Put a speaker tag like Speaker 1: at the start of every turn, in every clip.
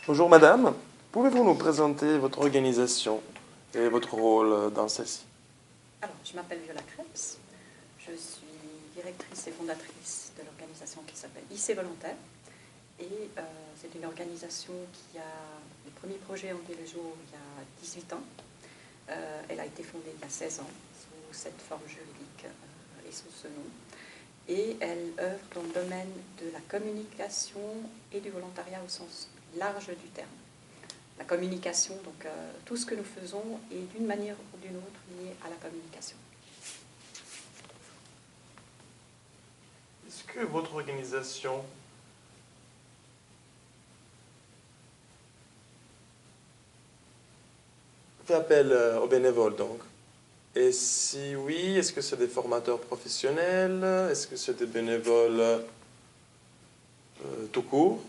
Speaker 1: Bonjour madame, pouvez-vous nous présenter votre organisation et votre rôle dans celle-ci?
Speaker 2: Alors, je m'appelle Viola Krebs, je suis directrice et fondatrice de l'organisation qui s'appelle IC Volontaire. Et c'est une organisation qui a, les premiers projets ont vu le jour il y a 18 ans. Elle a été fondée il y a 16 ans sous cette forme juridique et sous ce nom. Et elle œuvre dans le domaine de la communication et du volontariat au sens large du terme. La communication, donc tout ce que nous faisons est d'une manière ou d'une autre lié à la communication.
Speaker 1: Est-ce que votre organisation fait appel aux bénévoles donc? Et si oui, est-ce que c'est des formateurs professionnels? Est-ce que c'est des bénévoles tout court?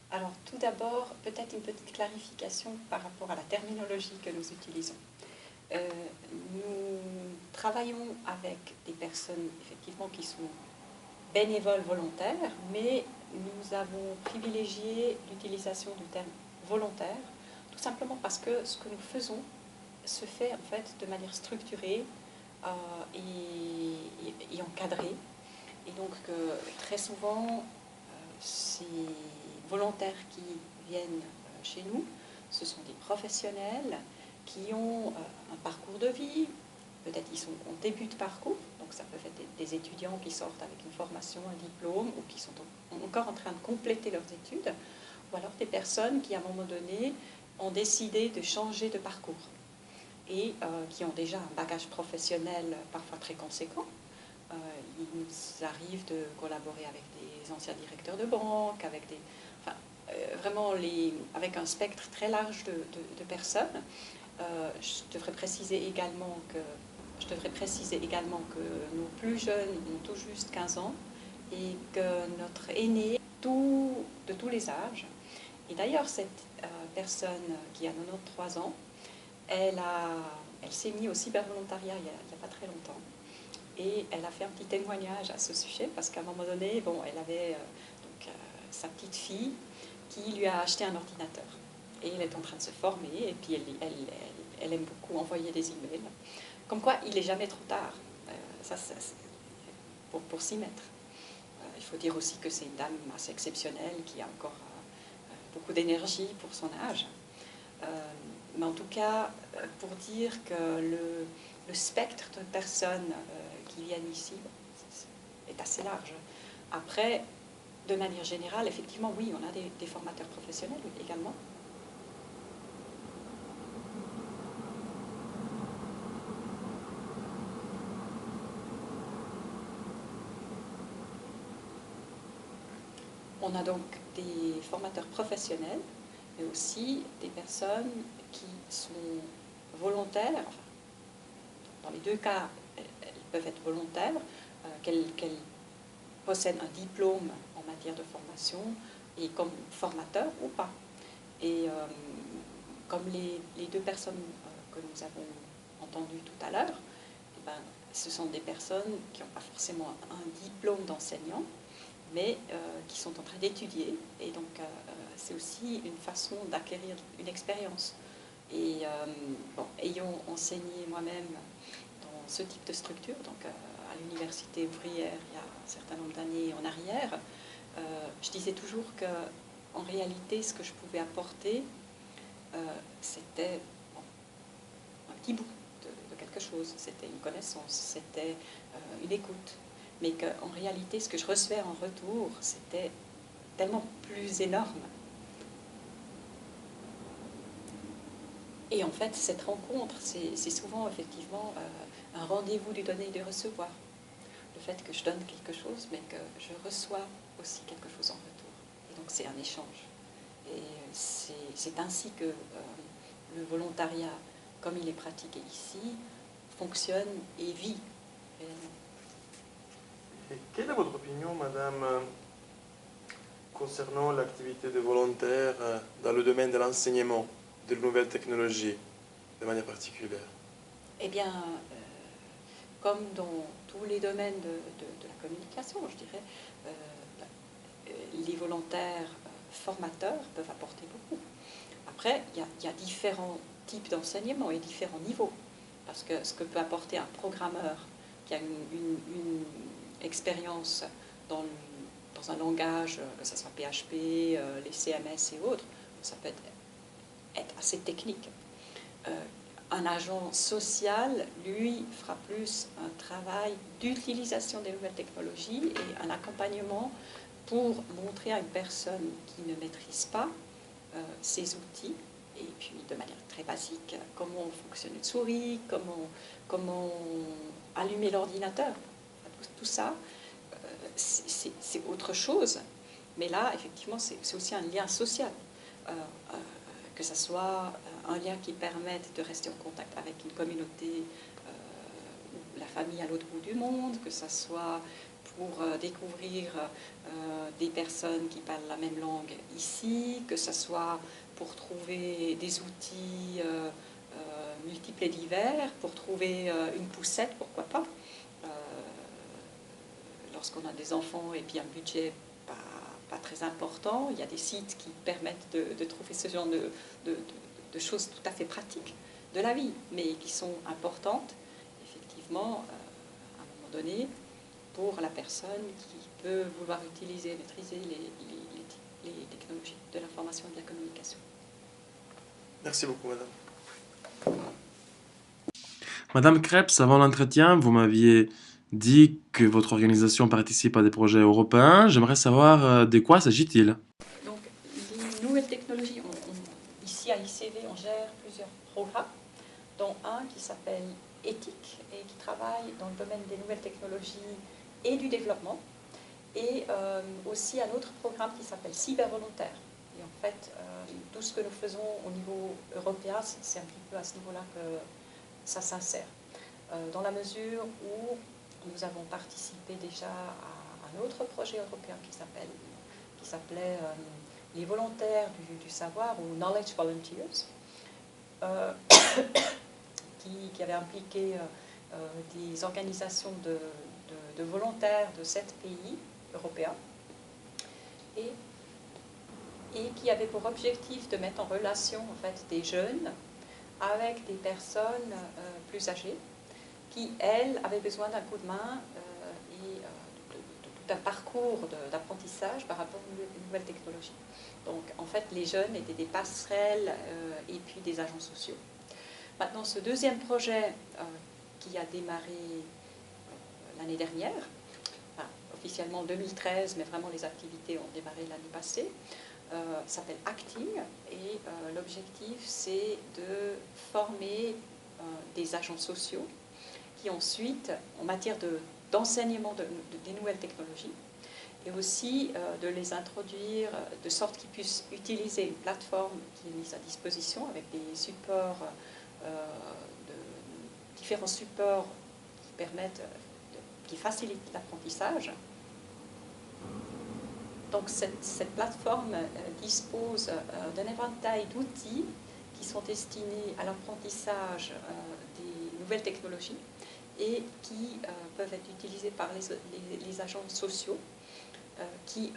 Speaker 2: Alors tout d'abord, peut-être une petite clarification par rapport à la terminologie que nous utilisons. Nous travaillons avec des personnes effectivement qui sont bénévoles volontaires, mais nous avons privilégié l'utilisation du terme volontaire, tout simplement parce que ce que nous faisons se fait en fait de manière structurée et encadrée. Et donc très souvent, ces volontaires qui viennent chez nous, ce sont des professionnels qui ont un parcours de vie, peut-être ils sont en début de parcours, donc ça peut être des étudiants qui sortent avec une formation, un diplôme, ou qui sont encore en train de compléter leurs études, ou alors des personnes qui à un moment donné ont décidé de changer de parcours et qui ont déjà un bagage professionnel parfois très conséquent. Il nous arrive de collaborer avec des anciens directeurs de banque, avec des, enfin, vraiment avec un spectre très large de personnes. Je devrais préciser également que nos plus jeunes ont tout juste 15 ans et que notre aîné de tous les âges. Et d'ailleurs, cette personne qui a 93 ans, elle s'est mise au cybervolontariat il n'y a pas très longtemps. Et elle a fait un petit témoignage à ce sujet parce qu'à un moment donné, bon, elle avait sa petite fille qui lui a acheté un ordinateur. Et elle est en train de se former et puis elle aime beaucoup envoyer des emails. Comme quoi, il n'est jamais trop tard pour s'y mettre. Il faut dire aussi que c'est une dame assez exceptionnelle qui a encore beaucoup d'énergie pour son âge. Mais en tout cas, pour dire que le spectre de personnes qui viennent ici est assez large. Après, de manière générale, effectivement, oui, on a des formateurs professionnels également. On a donc des formateurs professionnels, mais aussi des personnes qui sont volontaires. Enfin, dans les deux cas, elles peuvent être volontaires, qu'elles possèdent un diplôme en matière de formation et comme formateur ou pas. Et comme les deux personnes que nous avons entendues tout à l'heure, eh ben, ce sont des personnes qui n'ont pas forcément un diplôme d'enseignant, mais qui sont en train d'étudier. Et donc, c'est aussi une façon d'acquérir une expérience. Et bon, ayant enseigné moi-même dans ce type de structure, donc à l'université ouvrière il y a un certain nombre d'années en arrière, je disais toujours que en réalité, ce que je pouvais apporter, c'était bon, un petit bout de quelque chose, c'était une connaissance, c'était une écoute. Mais qu'en réalité, ce que je recevais en retour, c'était tellement plus énorme. Et en fait, cette rencontre, c'est souvent effectivement un rendez-vous du donner et du recevoir. Le fait que je donne quelque chose, mais que je reçois aussi quelque chose en retour. Et donc c'est un échange. Et c'est ainsi que le volontariat, comme il est pratiqué ici, fonctionne et vit réellement.
Speaker 1: Et quelle est votre opinion, madame, concernant l'activité de volontaires dans le domaine de l'enseignement, de nouvelles technologies, de manière particulière?
Speaker 2: Eh bien, comme dans tous les domaines de la communication, je dirais, les volontaires formateurs peuvent apporter beaucoup. Après, il y a différents types d'enseignement et différents niveaux. Parce que ce que peut apporter un programmeur qui a une expérience dans, dans un langage, que ce soit PHP, les CMS et autres, ça peut être assez technique. Un agent social, lui, fera plus un travail d'utilisation des nouvelles technologies et un accompagnement pour montrer à une personne qui ne maîtrise pas ces outils, et puis de manière très basique, comment fonctionne une souris, comment allumer l'ordinateur. Tout ça, c'est autre chose. Mais là, effectivement, c'est aussi un lien social. Que ce soit un lien qui permette de rester en contact avec une communauté ou la famille à l'autre bout du monde, que ce soit pour découvrir des personnes qui parlent la même langue ici, que ce soit pour trouver des outils multiples et divers, pour trouver une poussette, pourquoi pas. Lorsqu'on a des enfants et puis un budget pas très important, il y a des sites qui permettent de trouver ce genre de choses tout à fait pratiques de la vie, mais qui sont importantes, effectivement, à un moment donné, pour la personne qui peut vouloir utiliser, maîtriser les technologies de l'information et de la communication.
Speaker 1: Merci beaucoup, madame.
Speaker 3: Madame Krebs, avant l'entretien, vous m'aviez dit que votre organisation participe à des projets européens. J'aimerais savoir de quoi s'agit-il?
Speaker 2: Donc, les nouvelles technologies, ici à ICV, on gère plusieurs programmes, dont un qui s'appelle Éthique et qui travaille dans le domaine des nouvelles technologies et du développement, et aussi un autre programme qui s'appelle Cybervolontaire. Et en fait, tout ce que nous faisons au niveau européen, c'est un petit peu à ce niveau-là que ça s'insère. Dans la mesure où nous avons participé déjà à un autre projet européen qui s'appelait les volontaires du savoir, ou Knowledge Volunteers, qui avait impliqué des organisations de volontaires de 7 pays européens, et qui avait pour objectif de mettre en relation en fait, des jeunes avec des personnes plus âgées qui, elles, avaient besoin d'un coup de main et de tout un parcours d'apprentissage par rapport aux nouvelles technologies. Donc, en fait, les jeunes étaient des passerelles et puis des agents sociaux. Maintenant, ce deuxième projet qui a démarré l'année dernière, enfin, officiellement en 2013, mais vraiment les activités ont démarré l'année passée, s'appelle Acting, et l'objectif c'est de former des agents sociaux qui ensuite, en matière d'enseignement des nouvelles technologies, et aussi de les introduire de sorte qu'ils puissent utiliser une plateforme qui est mise à disposition avec des supports, différents supports qui permettent, qui facilitent l'apprentissage. Donc cette plateforme dispose d'un éventail d'outils qui sont destinés à l'apprentissage des nouvelles technologies et qui peuvent être utilisés par les agents sociaux qui,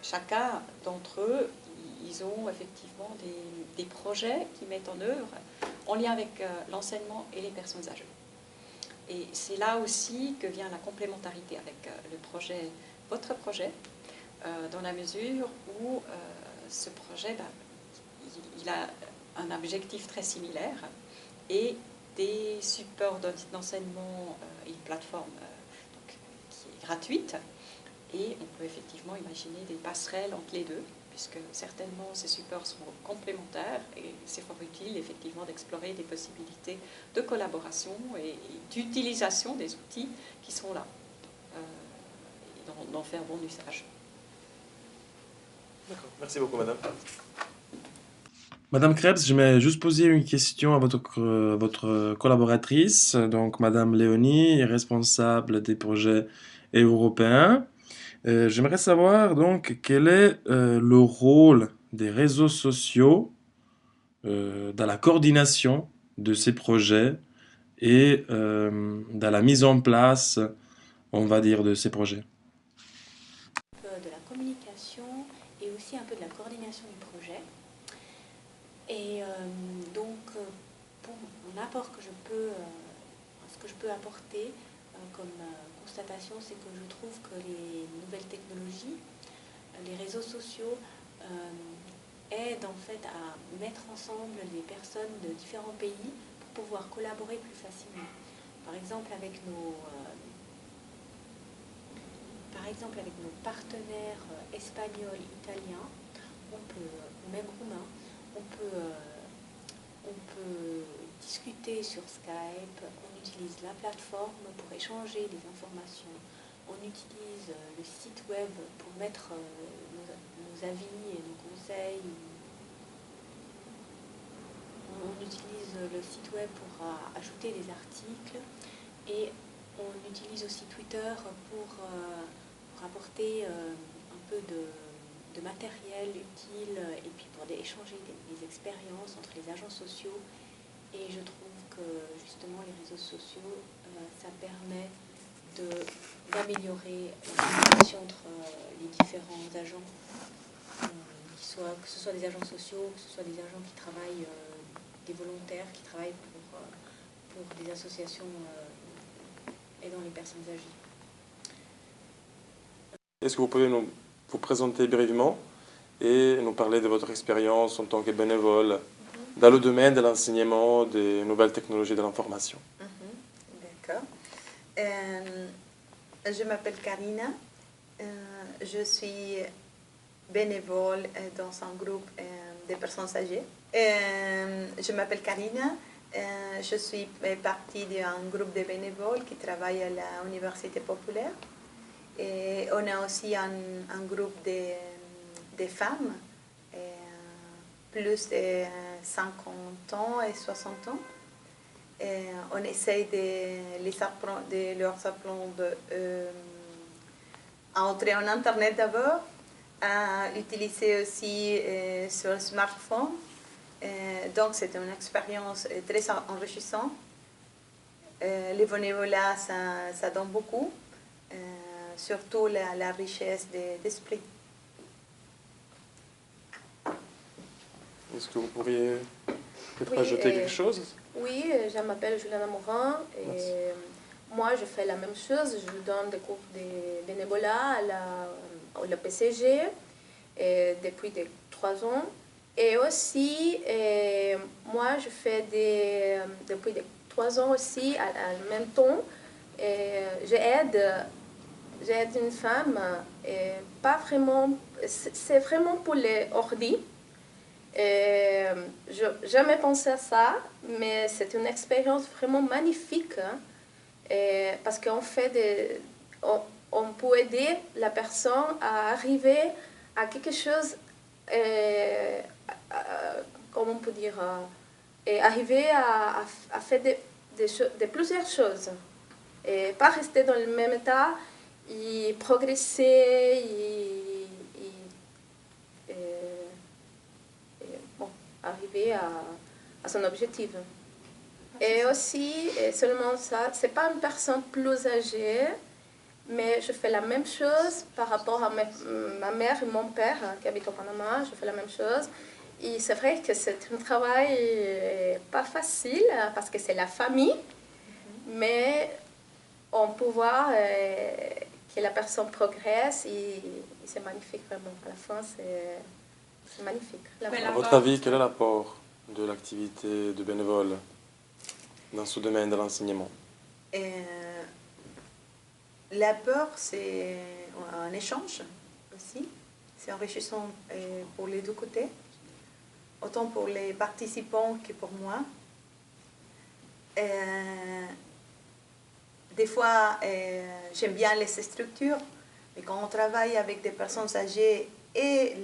Speaker 2: chacun d'entre eux, ils ont effectivement des projets qui mettent en œuvre en lien avec l'enseignement et les personnes âgées. Et c'est là aussi que vient la complémentarité avec votre projet, dans la mesure où ce projet, il a un objectif très similaire et des supports d'enseignement et une plateforme qui est gratuite. Et on peut effectivement imaginer des passerelles entre les deux, puisque certainement ces supports sont complémentaires et c'est fort utile effectivement d'explorer des possibilités de collaboration et d'utilisation des outils qui sont là, et d'en faire bon usage.
Speaker 1: D'accord, merci beaucoup, madame.
Speaker 3: Madame Krebs, je vais juste poser une question à votre collaboratrice. Donc, Madame Léonie est responsable des projets européens. J'aimerais savoir donc quel est le rôle des réseaux sociaux dans la coordination de ces projets et dans la mise en place, on va dire, de ces projets.
Speaker 4: De la communication et aussi aussi un peu de la coordination du projet. Et donc, pour mon apport que ce que je peux apporter comme constatation, c'est que je trouve que les nouvelles technologies, les réseaux sociaux aident en fait à mettre ensemble les personnes de différents pays pour pouvoir collaborer plus facilement. Par exemple, avec nos partenaires espagnols, italiens, ou même roumains, on peut discuter sur Skype, on utilise la plateforme pour échanger des informations, on utilise le site web pour mettre nos avis et nos conseils, on utilise le site web pour ajouter des articles et on utilise aussi Twitter pour apporter un peu de matériel utile et puis pour échanger des expériences entre les agents sociaux. Et je trouve que justement les réseaux sociaux, ça permet d'améliorer la communication entre les différents agents, que ce soit des agents sociaux, que ce soit des agents qui travaillent, des volontaires qui travaillent pour des associations aidant les personnes âgées.
Speaker 1: Est-ce que vous pouvez vous présenter brièvement et nous parler de votre expérience en tant que bénévole dans le domaine de l'enseignement des nouvelles technologies de l'information?
Speaker 5: D'accord. Je m'appelle Karina. Je suis bénévole dans un groupe de personnes âgées. Je m'appelle Karina. Je suis partie d'un groupe de bénévoles qui travaille à l'Université populaire. Et on a aussi un groupe de femmes, plus de 50 ans et 60 ans. Et on essaye de leur apprendre à entrer en Internet d'abord, à utiliser aussi sur le smartphone. Donc c'est une expérience très enrichissante. Les bénévolats, ça donne beaucoup. Surtout la richesse d'esprit.
Speaker 1: Est-ce que vous pourriez peut-être ajouter quelque chose?
Speaker 6: Oui, je m'appelle Juliana Morin et moi je fais la même chose. Je donne des cours de bénévolat à la PCG depuis 3 ans. Et aussi, moi je fais depuis 3 ans aussi, en même temps, j'aide une femme, pas vraiment, c'est vraiment pour les ordi. Je n'ai jamais pensé à ça, mais c'est une expérience vraiment magnifique parce qu'on on peut aider la personne à arriver à quelque chose, comment on peut dire, et arriver à faire de plusieurs choses. Et pas rester dans le même état, et progresser, arriver à son objectif. Et aussi, seulement ça, c'est pas une personne plus âgée, mais je fais la même chose par rapport à ma mère et mon père qui habitent au Panama. Je fais la même chose. Et c'est vrai que c'est un travail pas facile parce que c'est la famille, mais on peut voir que la personne progresse et c'est magnifique vraiment. À la fin, c'est magnifique.
Speaker 1: À votre avis, quel est l'apport de l'activité de bénévole dans ce domaine de l'enseignement?
Speaker 5: L'apport, c'est un échange aussi. C'est enrichissant pour les deux côtés, autant pour les participants que pour moi. Des fois, j'aime bien les structures, mais quand on travaille avec des personnes âgées et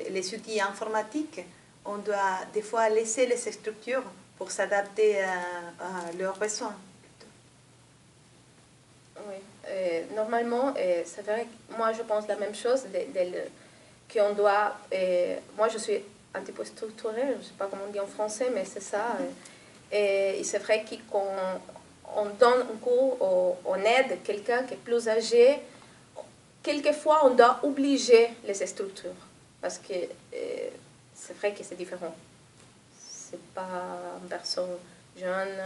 Speaker 5: les outils informatiques, on doit des fois laisser les structures pour s'adapter à leurs besoins.
Speaker 6: Oui, normalement, c'est vrai que moi je pense la même chose, qu'on doit, moi je suis un petit peu structurée, je ne sais pas comment on dit en français, mais c'est ça. Et c'est vrai qu'on donne un cours, on aide quelqu'un qui est plus âgé, quelquefois, on doit obliger les structures. Parce que c'est vrai que c'est différent. C'est pas une personne jeune,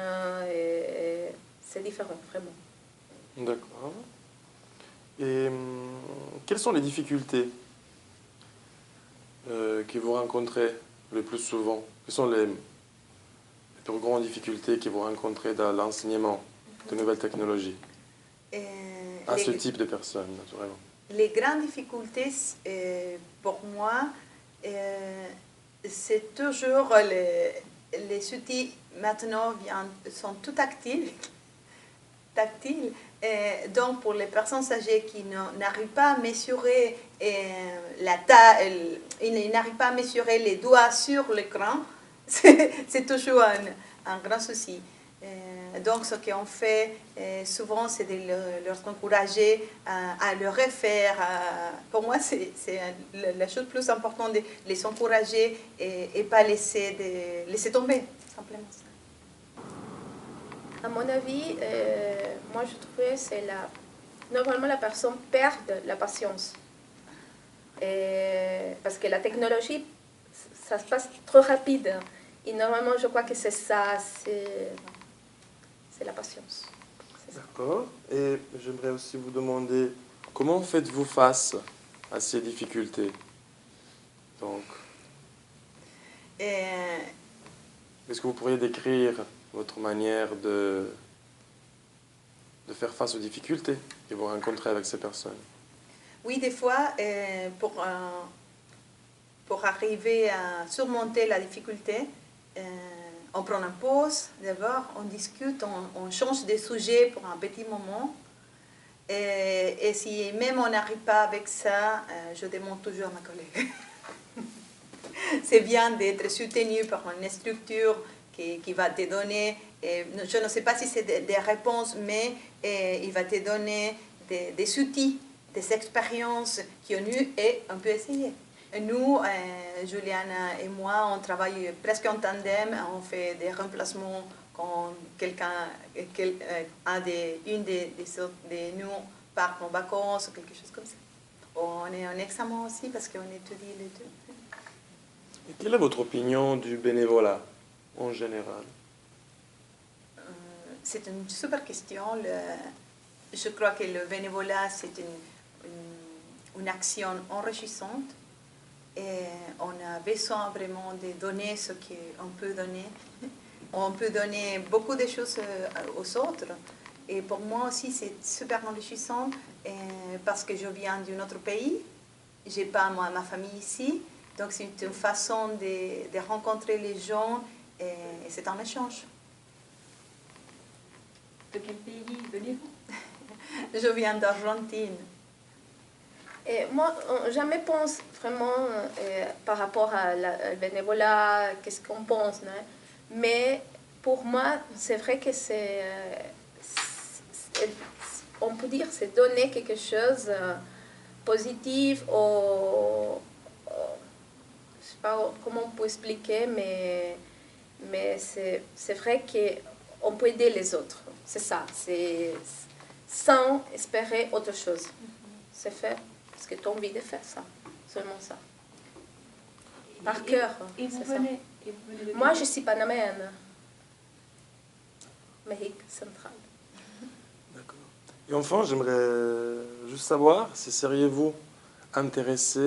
Speaker 6: c'est différent, vraiment.
Speaker 1: D'accord. Et quelles sont les difficultés que vous rencontrez le plus souvent? Quelles sont les plus grandes difficultés que vous rencontrez dans l'enseignement de nouvelles technologies à ce type de personnes, naturellement?
Speaker 5: Les grandes difficultés, pour moi, c'est toujours les outils maintenant sont tout tactiles. Donc, pour les personnes âgées qui n'arrivent pas à mesurer la taille, ils n'arrivent pas à mesurer les doigts sur l'écran, c'est toujours un grand souci. Donc, ce qu'on fait souvent, c'est de leur encourager à le refaire. Pour moi, c'est la chose plus importante, de les encourager et pas laisser tomber, simplement ça.
Speaker 6: À mon avis, moi je trouvais que normalement la personne perd la patience. Parce que la technologie, ça se passe trop rapide. Et normalement, je crois que c'est ça, c'est la patience.
Speaker 1: D'accord. Et j'aimerais aussi vous demander, comment faites-vous face à ces difficultés? Donc, est-ce que vous pourriez décrire votre manière de faire face aux difficultés que vous rencontrez avec ces personnes?
Speaker 5: Oui, des fois, pour arriver à surmonter la difficulté, on prend une pause d'abord, on discute, on change de sujet pour un petit moment. Et si même on n'arrive pas avec ça, je demande toujours à ma collègue. C'est bien d'être soutenu par une structure qui va te donner, je ne sais pas si c'est des réponses, mais il va te donner des outils, des expériences qui ont eu et on peut essayer. Nous, Juliana et moi, on travaille presque en tandem, on fait des remplacements quand une de nous part en vacances ou quelque chose comme ça. On est en examen aussi parce qu'on étudie les deux.
Speaker 1: Et quelle est votre opinion du bénévolat en général?
Speaker 5: C'est une super question. Je crois que le bénévolat, c'est une action enrichissante et on a besoin vraiment de donner ce qu'on peut donner. On peut donner beaucoup de choses aux autres. Et pour moi aussi, c'est super enrichissant parce que je viens d'un autre pays. Je n'ai pas ma famille ici. Donc c'est une façon de rencontrer les gens et c'est un échange.
Speaker 2: De quel pays venez-vous?
Speaker 5: Je viens d'Argentine.
Speaker 6: Et moi, jamais pense vraiment par rapport à au bénévolat, qu'est-ce qu'on pense. Non? Mais pour moi, c'est vrai que on peut dire c'est donner quelque chose de positif ou je sais pas comment on peut expliquer, mais c'est vrai qu'on peut aider les autres. C'est ça, c'est sans espérer autre chose. C'est fait parce que tu as envie de faire ça, seulement ça. Par cœur.
Speaker 2: Et vous venez de
Speaker 6: Moi, je suis panaméenne. Amérique centrale.
Speaker 1: D'accord. Et enfin, j'aimerais juste savoir si seriez-vous intéressé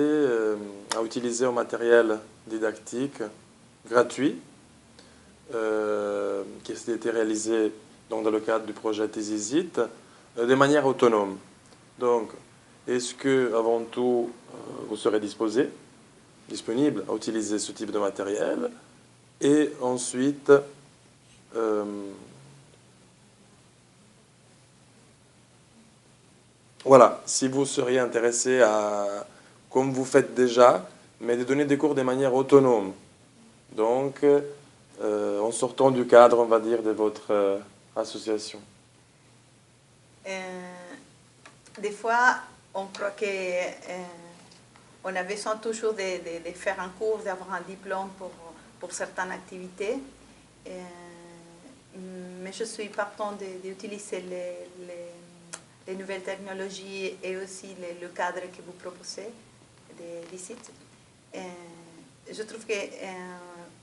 Speaker 1: à utiliser un matériel didactique gratuit qui a été réalisé donc, dans le cadre du projet Tizizit de manière autonome. Donc, est-ce que avant tout vous serez disponible à utiliser ce type de matériel et ensuite voilà, si vous seriez intéressé à, comme vous faites déjà, mais de donner des cours de manière autonome. Donc, en sortant du cadre, on va dire, de votre association.
Speaker 5: Des fois, on croit qu'on a besoin toujours de faire un cours, d'avoir un diplôme pour certaines activités. Mais je suis partant d'utiliser les nouvelles technologies et aussi le cadre que vous proposez des sites. Je trouve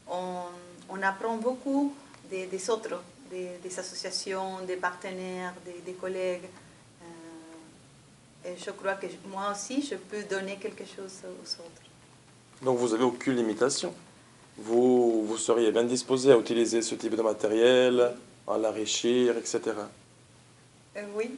Speaker 5: qu'on apprend beaucoup des autres, des associations, des partenaires, des collègues. Et je crois que moi aussi, je peux donner quelque chose aux autres.
Speaker 1: Donc vous n'avez aucune limitation. Vous seriez bien disposé à utiliser ce type de matériel, à l'enrichir, etc.
Speaker 5: Oui.